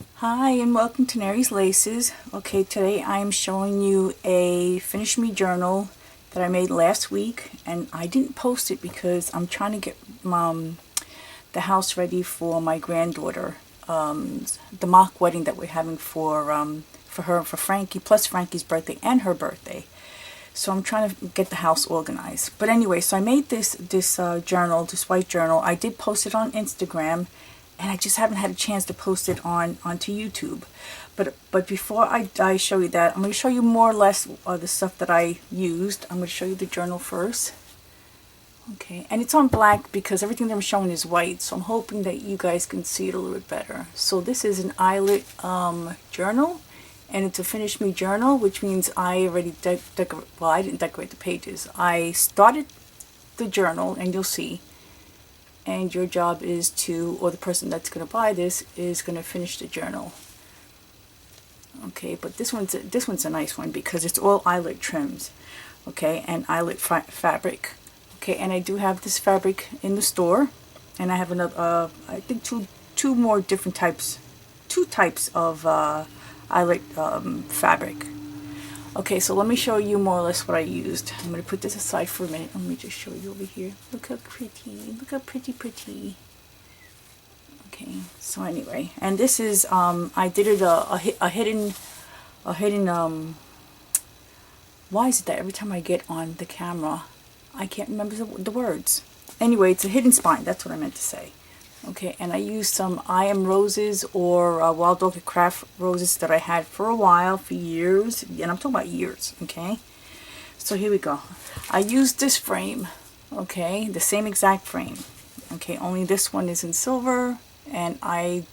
Hi and welcome to Nary's Laces. Okay, today I am showing you a Finish Me journal that I made last week, and I didn't post it because I'm trying to get the house ready for my granddaughter, the mock wedding that we're having for her and for Frankie, plus Frankie's birthday and her birthday. So I'm trying to get the house organized. But anyway, so I made this journal, this white journal. I did post it on Instagram, and I just haven't had a chance to post it onto YouTube. But before I show you that, I'm going to show you more or less the stuff that I used. I'm going to show you the journal first. Okay, and it's on black because everything that I'm showing is white, so I'm hoping that you guys can see it a little bit better. So this is an Eyelet journal, and it's a Finish Me journal, which means I already well, I didn't decorate the pages. I started the journal, and you'll see. And your job is to, or the person that's going to buy this is going to finish the journal. Okay, but this one's a nice one because it's all eyelet trims, okay, and eyelet fabric. Okay, and I do have this fabric in the store, and I have another, I think two more different types, two types of eyelet fabric. Okay, so let me show you more or less what I used. I'm going to put this aside for a minute. Let me just show you over here. Look how pretty. Look how pretty. Okay, so anyway, and this is, I did it a hidden, why is it that every time I get on the camera, I can't remember the words. Anyway, it's a hidden spine. That's what I meant to say. Okay, and I used some I Am Roses or Wild Orchid Craft roses that I had for a while, for years, and I'm talking about years, okay? So here we go. I used this frame, okay, the same exact frame, okay, only this one is in silver, and I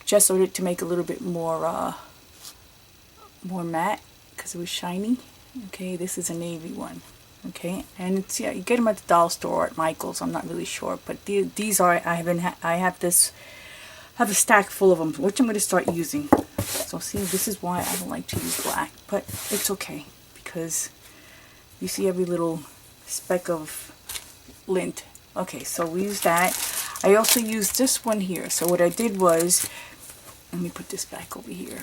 gessoed it to make a little bit more matte, because it was shiny. Okay, this is a navy one. Okay, and it's, yeah, you get them at the dollar store or at Michael's. I'm not really sure, but these are, I have a stack full of them, which I'm going to start using. So see, this is why I don't like to use black, but it's okay because you see every little speck of lint. Okay, so we use that. I also used this one here. So what I did was, let me put this back over here.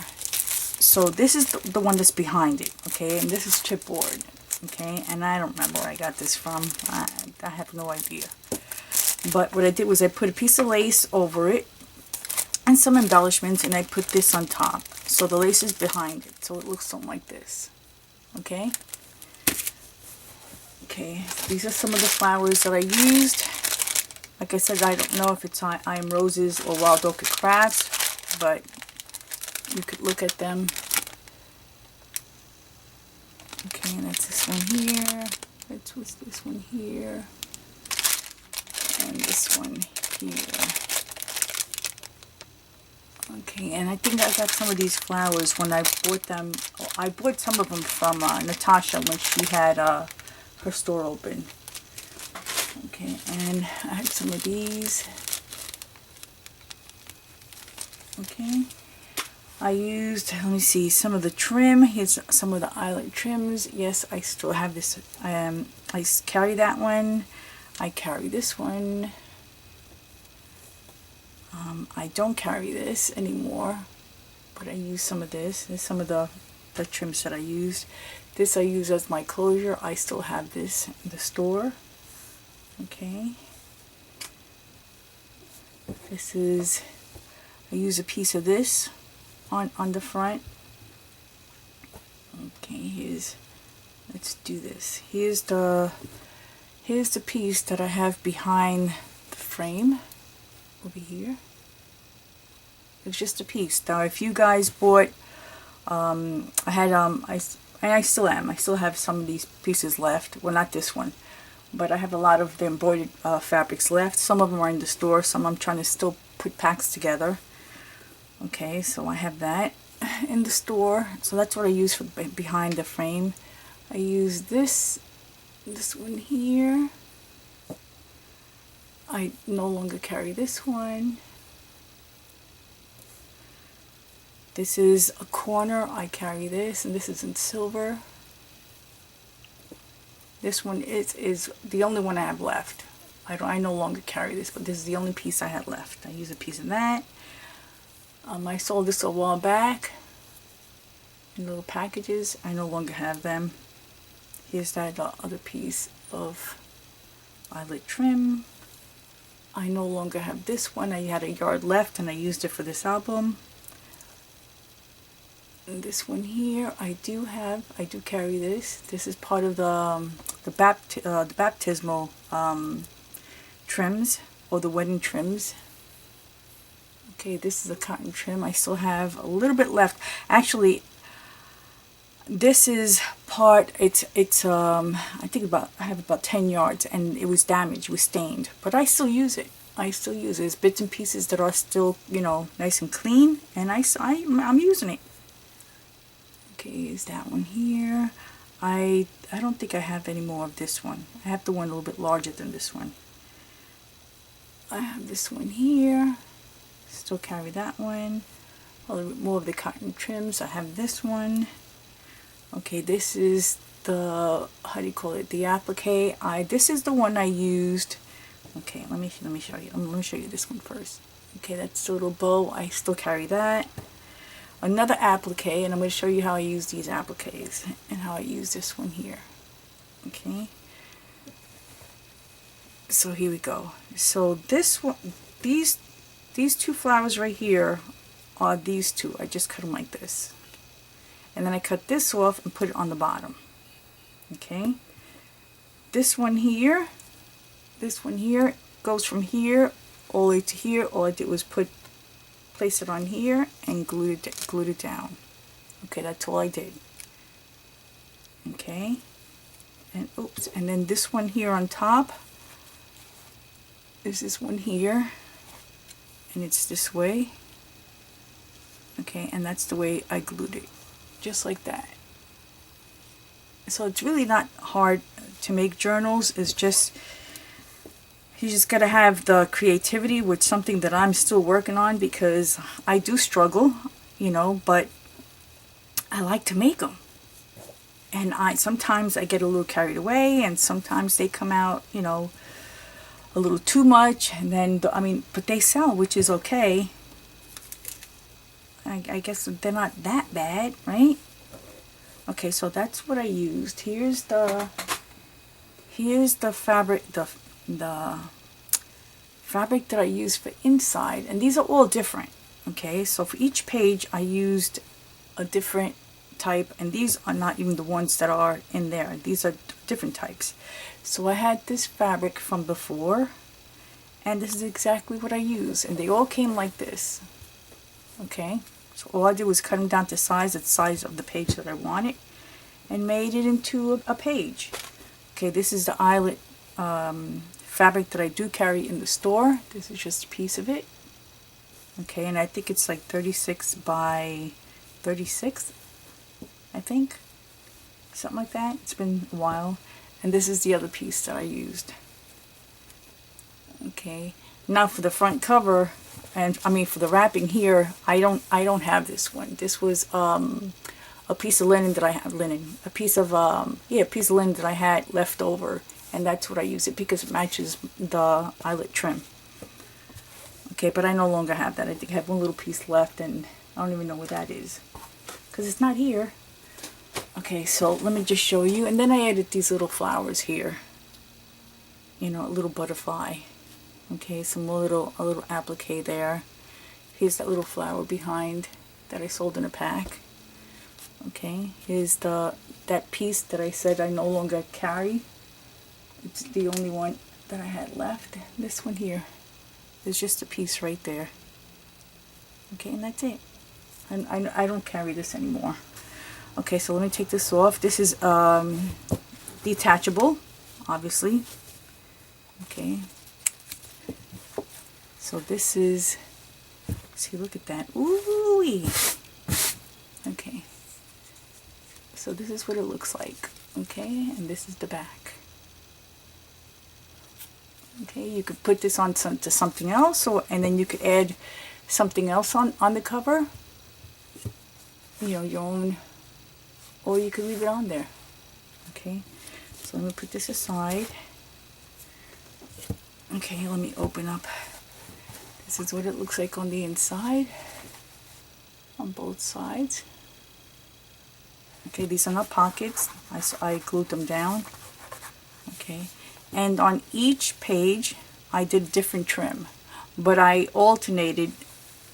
So this is the one that's behind it, okay, and this is chipboard. Okay, and I don't remember where I got this from. I have no idea. But what I did was I put a piece of lace over it and some embellishments, and I put this on top. So the lace is behind it, so it looks something like this. Okay? Okay, these are some of the flowers that I used. Like I said, I don't know if it's I Am Roses or Wild Orchid Crafts, but you could look at them. Okay, and that's this one here. That's what's this one here. And this one here. Okay, and I think I got some of these flowers when I bought them. I bought some of them from Natasha when she had her store open. Okay, and I had some of these. Okay. I used, let me see, some of the trim. Here's some of the eyelet trims. Yes, I still have this. I carry that one. I carry this one. I don't carry this anymore, but I use some of this. There's some of the trims that I used. This I use as my closure. I still have this in the store. Okay. This is, I use a piece of this on the front. Okay, let's do this. Here's the piece that I have behind the frame over here. It's just a piece. Now if you guys bought, I still have some of these pieces left. Well, not this one, but I have a lot of the embroidered fabrics left. Some of them are in the store, some I'm trying to still put packs together. Okay, so I have that in the store. So that's what I use for behind the frame. I use this one here. I no longer carry this one. This is a corner. I carry this, and this is in silver. This one is the only one I have left. I no longer carry this, but this is the only piece I had left. I use a piece of that. I sold this a while back in little packages. I no longer have them. Here's that other piece of eyelet trim. I no longer have this one. I had a yard left and I used it for this album. And this one here, I do carry this. This is part of the baptismal trims, or the wedding trims. Okay, this is a cotton trim. I still have a little bit left. Actually, this is part, I think I have about 10 yards, and it was damaged, it was stained, but I still use it. There's bits and pieces that are still, nice and clean, and I'm using it. Okay, is that one here. I don't think I have any more of this one. I have the one a little bit larger than this one. I have this one here. Still carry that one. A little bit more of the cotton trims. I have this one. Okay, this is the, how do you call it? The applique. This is the one I used. Okay, let me show you. Let me show you this one first. Okay, that's the little bow. I still carry that. Another applique, and I'm going to show you how I use these appliques and how I use this one here. Okay. So here we go. So this one, these two flowers right here are these two. I just cut them like this. And then I cut this off and put it on the bottom. Okay. This one here goes from here all the way to here. All I did was place it on here and glued it down. Okay, that's all I did. Okay. And oops, and then this one here on top. There's this one here, and it's this way. Okay, and that's the way I glued it, just like that. So it's really not hard to make journals. It's just, you just gotta have the creativity, with something that I'm still working on, because I do struggle, but I like to make them. And sometimes I get a little carried away, and sometimes they come out, a little too much, and then, but they sell, which is okay. I guess they're not that bad, right? Okay, so that's what I used. Here's the fabric, the fabric that I used for inside, and these are all different. Okay, so for each page I used a different type, and these are not even the ones that are in there. These are different types. So I had this fabric from before, and this is exactly what I use, and they all came like this. Okay, so all I did was cut them down to the size of the page that I wanted, and made it into a page. Okay, this is the eyelet fabric that I do carry in the store. This is just a piece of it. Okay, and I think it's like 36 by 36, I think, something like that. It's been a while. And this is the other piece that I used. Okay, now for the front cover, and for the wrapping here, I don't have this one. This was a piece of linen that I had a piece of linen that I had left over, and that's what I use it because it matches the eyelet trim. Okay, but I no longer have that. I think I have one little piece left, and I don't even know what that is because it's not here. Okay, so let me just show you. And then I added these little flowers here. A little butterfly. Okay, a little applique there. Here's that little flower behind that I sold in a pack. Okay, here's that piece that I said I no longer carry. It's the only one that I had left. This one here. There's just a piece right there. Okay, and that's it. And I don't carry this anymore. Okay, so let me take this off. This is detachable, obviously. Okay. So this is, see, look at that. Ooh-wee. Okay. So this is what it looks like. Okay, and this is the back. Okay, you could put this on to something else, and then you could add something else on the cover. Your own, or you could leave it on there. Okay, so let me put this aside. Okay, let me open up. This is what it looks like on the inside. on both sides. Okay, these are not pockets. I glued them down. Okay, and on each page I did different trim, but I alternated.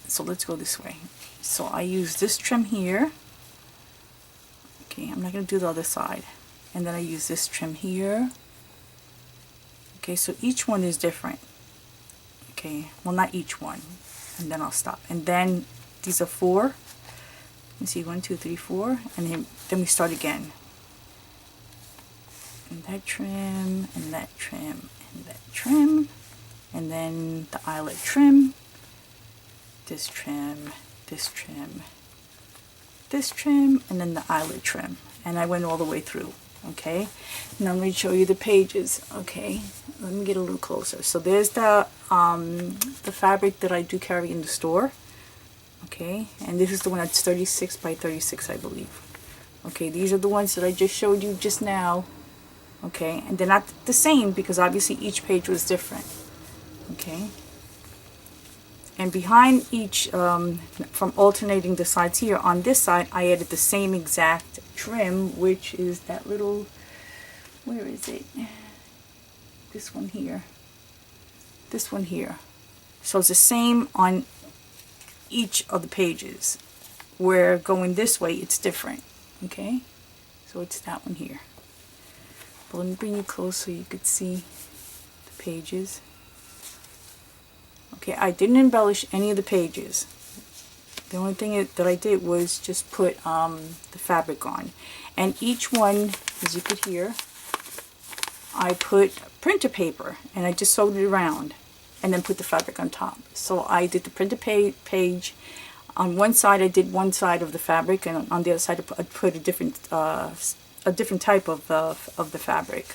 So let's go this way. So I use this trim here. Okay, I'm not going to do the other side. And then I use this trim here. Okay, so each one is different. Okay, well, not each one. And then I'll stop. And then these are 4. Let me see, 1, 2, 3, 4. And then we start again. And that trim, and that trim, and that trim. And then the eyelet trim. This trim, this trim, this trim, and then the eyelet trim. And I went all the way through. Okay, now I'm going to show you the pages. Okay, let me get a little closer. So there's the fabric that I do carry in the store. Okay, and this is the one that's 36 by 36, I believe. Okay, these are the ones that I just showed you just now. Okay, and they're not the same because obviously each page was different. Okay, and behind each, from alternating the sides here, on this side I added the same exact trim, which is that little, where is it? This one here. This one here. So it's the same on each of the pages. Where going this way, it's different. Okay? So it's that one here. But let me bring you close so you could see the pages. Okay, I didn't embellish any of the pages. The only thing that I did was just put the fabric on. And each one, as you could hear, I put printer paper and I just sewed it around and then put the fabric on top. So I did the printer page. On one side I did one side of the fabric, and on the other side I put a different type of the fabric.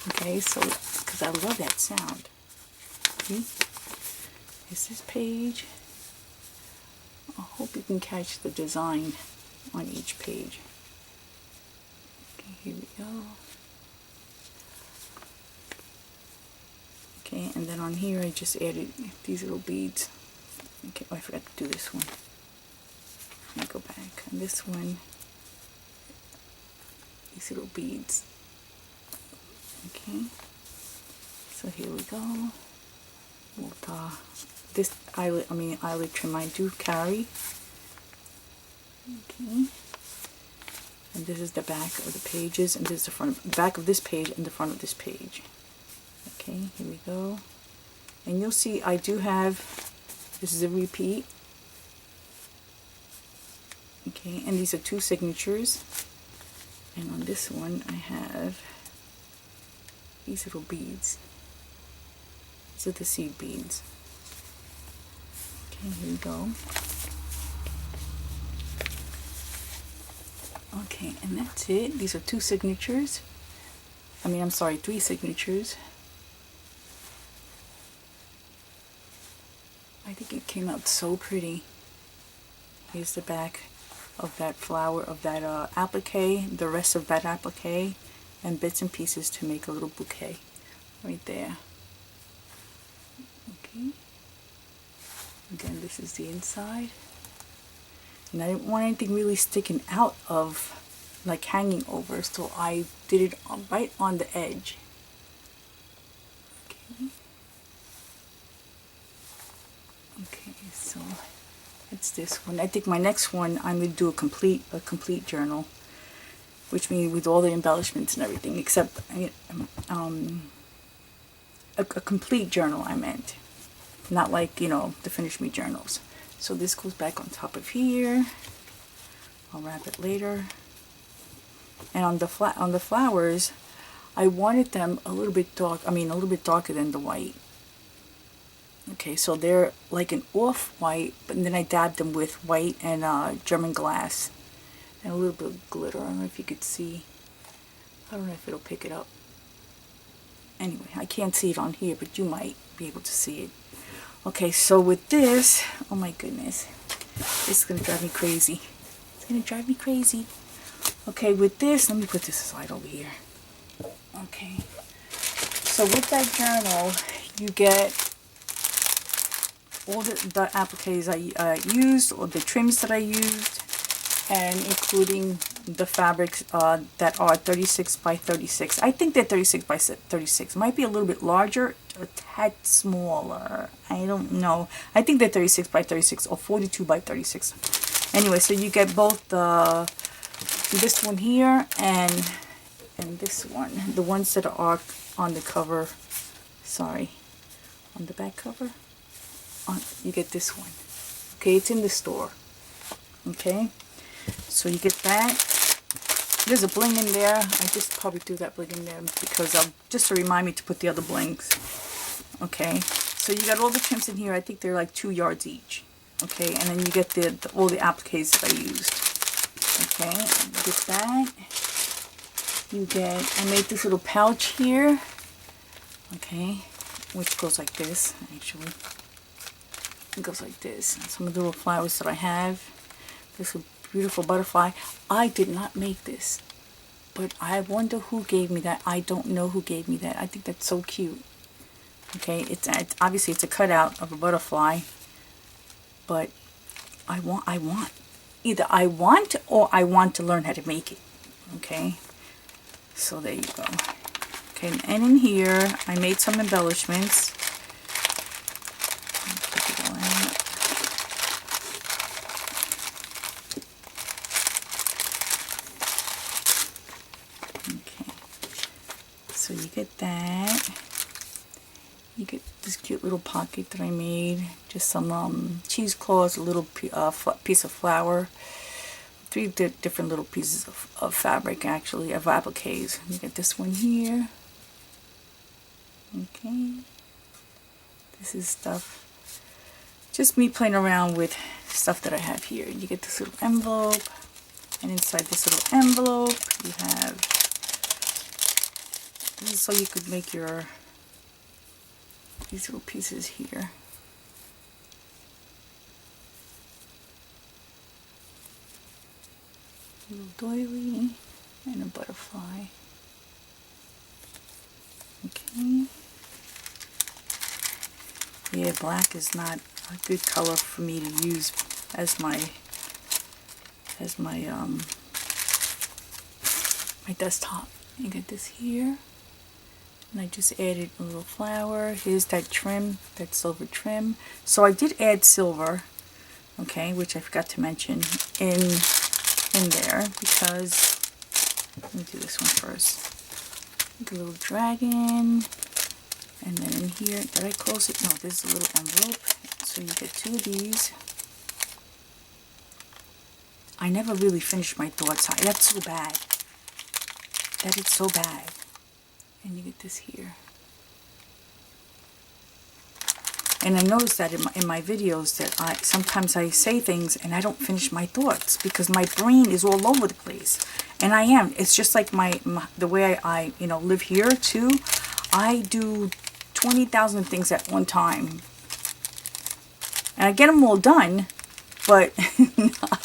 Okay, so because I love that sound. See? Here's this page. I hope you can catch the design on each page. Okay, here we go. Okay, and then on here I just added these little beads. Okay, oh, I forgot to do this one. Let me go back. And this one, these little beads. Okay, so here we go. With this eyelet trim I do carry. Okay, and this is the back of the pages, and this is the front, back of this page, and the front of this page. Okay, here we go. And you'll see I do have, this is a repeat. Okay, and these are 2 signatures. And on this one I have these little beads. These are the seed beads. Okay, here we go. Okay, and that's it. These are 2 signatures. I'm sorry, 3 signatures. I think it came out so pretty. Here's the back of that flower, of that applique, the rest of that applique, and bits and pieces to make a little bouquet right there. Okay. Again, this is the inside. And I didn't want anything really sticking out of, like hanging over, so I did it right on the edge. Okay. Okay, so it's this one. I think my next one I'm going to do a complete journal, which means with all the embellishments and everything, except a complete journal I meant, not like, you know, the Finish Me journals. So this goes back on top of here. I'll wrap it later. And on the flowers, I wanted them a little bit dark. A little bit darker than the white. Okay, so they're like an off-white, but then I dabbed them with white and German glass and a little bit of glitter. I don't know if you could see. I don't know if it'll pick it up. Anyway, I can't see it on here, but you might be able to see it. Okay, so with this, oh my goodness, this is going to drive me crazy. It's going to drive me crazy. Okay, with this, let me put this aside over here. Okay, so with that journal, you get all the appliques I used, or the trims that I used, and including the fabrics that are 36 by 36. I think they're 36 by 36. Might be a little bit larger, a tad smaller. I don't know. I think they're 36 by 36 or 42 by 36. Anyway, so you get both this one here and this one. The ones that are on the cover. Sorry, on the back cover. You get this one. Okay, it's in the store. Okay. So you get that. There's a bling in there. I just probably threw that bling in there because just to remind me to put the other blings. Okay, so you got all the trims in here. I think they're like 2 yards each. Okay, and then you get all the appliques that I used. Okay, you get that. I made this little pouch here. Okay, which goes like this. Actually, it goes like this. And some of the little flowers that I have. This beautiful butterfly. I did not make this, but I wonder who gave me that. I don't know who gave me that. I think that's so cute. Okay, it's obviously it's a cutout of a butterfly, but I want either I want or I want to learn how to make it. Okay, so there you go. Okay, and in here I made some embellishments. So you get that. You get this cute little pocket that I made. Just some cheesecloths, a little piece of flour, 3 different little pieces of fabric, actually, of appliques. You get this one here. Okay. This is stuff. Just me playing around with stuff that I have here. You get this little envelope. And inside this little envelope, you have... This is so you could make these little pieces here. A little doily and a butterfly. Okay. Yeah, black is not a good color for me to use as my desktop. You get this here. And I just added a little flower. Here's that trim, that silver trim. So I did add silver, okay, which I forgot to mention in there because, let me do this one first. The little dragon, and then in here, did I close it? No, this is a little envelope. So you get 2 of these. I never really finished my thoughts. That's so bad. That is so bad. And you get this here. And I noticed that in my videos that sometimes I say things and I don't finish my thoughts because my brain is all over the place. And I am. It's just like the way I live here too. I do 20,000 things at one time. And I get them all done. But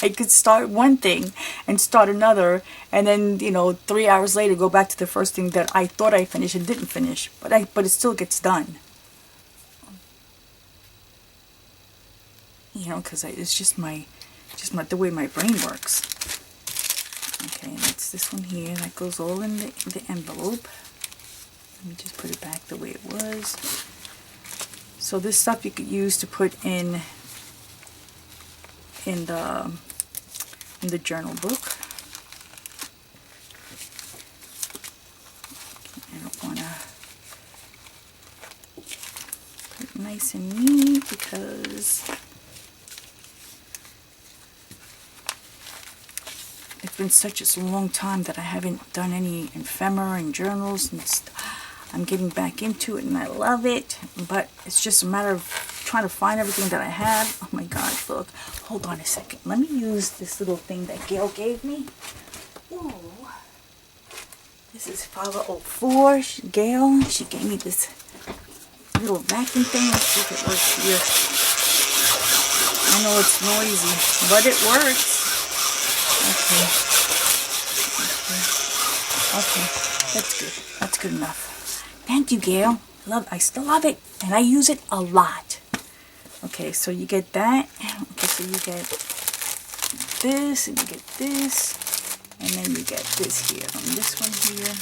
I could start one thing and start another, and then 3 hours later go back to the first thing that I thought I finished and didn't finish. But it still gets done. Because it's just the way my brain works. Okay, and it's this one here that goes all in the envelope. Let me just put it back the way it was. So this stuff you could use to put in the journal book. I don't want to put it nice and neat because it's been such a long time that I haven't done any ephemera and journals, and I'm getting back into it and I love it, but it's just a matter of trying to find everything that I have. Oh my gosh, look. Hold on a second. Let me use this little thing that Gail gave me. Ooh. This is 504. Gail, she gave me this little vacuum thing. Let's see if it works here. I know it's noisy, but it works. Okay, that's good. That's good enough. Thank you, Gail. I still love it, and I use it a lot. Okay, so you get that. Okay, so you get this, and you get this, and then you get this here. And this one here.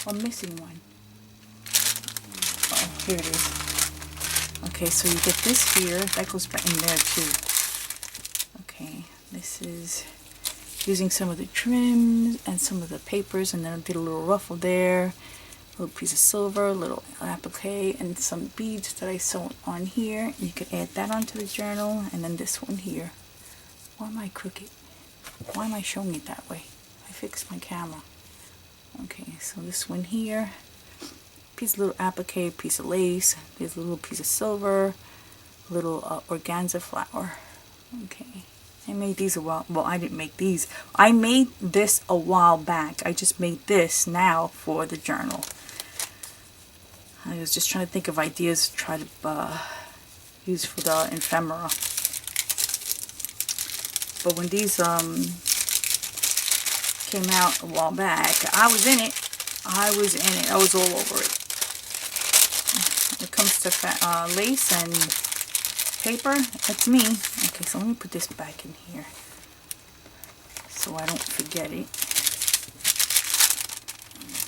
Oh, I'm missing one. Oh, here it is. Okay, so you get this here. That goes back in there too. Okay, this is using some of the trims and some of the papers, and then I did a little ruffle there, a little piece of silver, a little applique, and some beads that I sewed on here. You could add that onto the journal, and then this one here. Why am I crooked? Why am I showing it that way? I fixed my camera. Okay, so this one here, piece of little applique, piece of lace, there's a little piece of silver, little organza flower. Okay. I made these a while, well, I didn't make these. I made this a while back. I just made this now for the journal. I was just trying to think of ideas to try to use for the ephemera. But when these came out a while back, I was in it. I was in it. I was all over it. When it comes to lace and paper, that's me. Okay, so let me put this back in here so I don't forget it.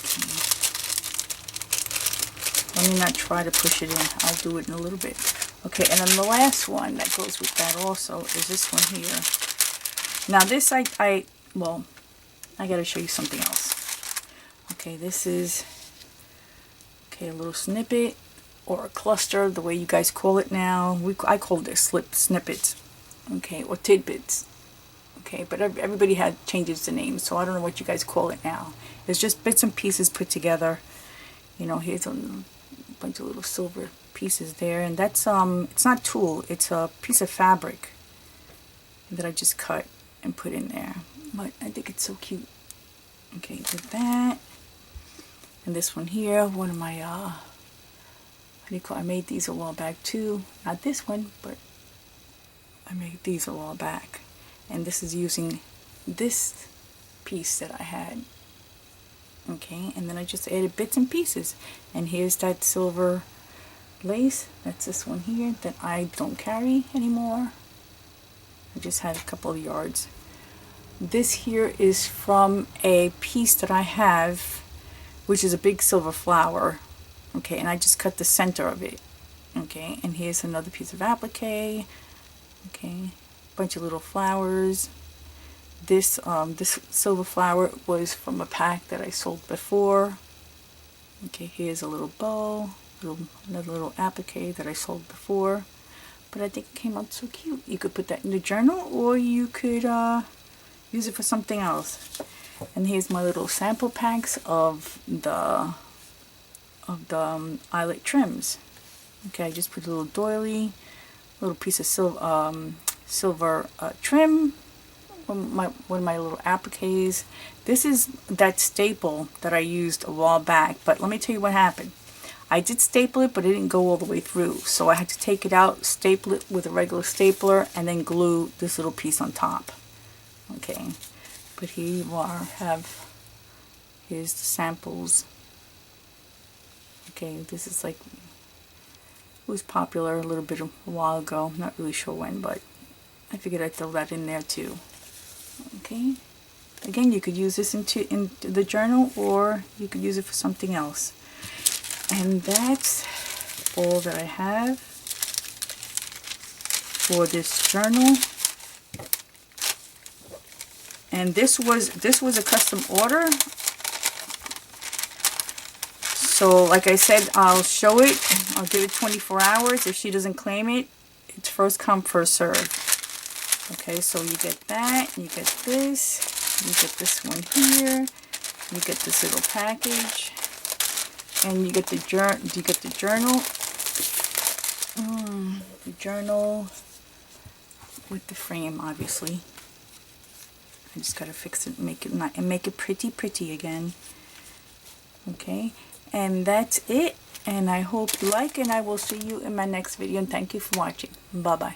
Okay. Let me not try to push it in. I'll do it in a little bit. Okay, and then the last one that goes with that also is this one here. Now this well, I gotta show you something else. Okay, this is a little snippet, or a cluster, the way you guys call it now. I call this snippets, okay, or tidbits, okay, but everybody changes the name, so I don't know what you guys call it now. It's just bits and pieces put together. You know, here's a bunch of little silver pieces there, and that's it's not tulle, it's a piece of fabric that I just cut and put in there, but I think it's so cute. Okay, did that, and this one here, one of my I made these a while back too. Not this one, but I made these a while back. And this is using this piece that I had. Okay, and then I just added bits and pieces. And here's that silver lace. That's this one here that I don't carry anymore. I just had a couple of yards. This here is from a piece that I have, which is a big silver flower. Okay, and I just cut the center of it. Okay, and here's another piece of applique. Okay, bunch of little flowers. This this silver flower was from a pack that I sold before. Okay, here's a little bow, another little applique that I sold before. But I think it came out so cute. You could put that in the journal, or you could use it for something else. And here's my little sample packs of the eyelet trims. Okay, I just put a little doily, a little piece of silver trim, one of my little appliques. This is that staple that I used a while back, but let me tell you what happened. I did staple it, but it didn't go all the way through, so I had to take it out, staple it with a regular stapler, and then glue this little piece on top. Okay, but here you are, here's the samples. Okay, this is like, it was popular a little bit a while ago, not really sure when, but I figured I'd throw that in there too. Okay, again, you could use this in the journal, or you could use it for something else. And that's all that I have for this journal. And this was a custom order. So like I said, I'll show it. I'll give it 24 hours. If she doesn't claim it, it's first come, first serve. Okay, so you get that, you get this, you get this one here, you get this little package, and you get the journal. The journal with the frame, obviously. I just gotta fix it, make it pretty again. Okay, and that's it. And I hope you like, and I will see you in my next video. And thank you for watching. Bye bye.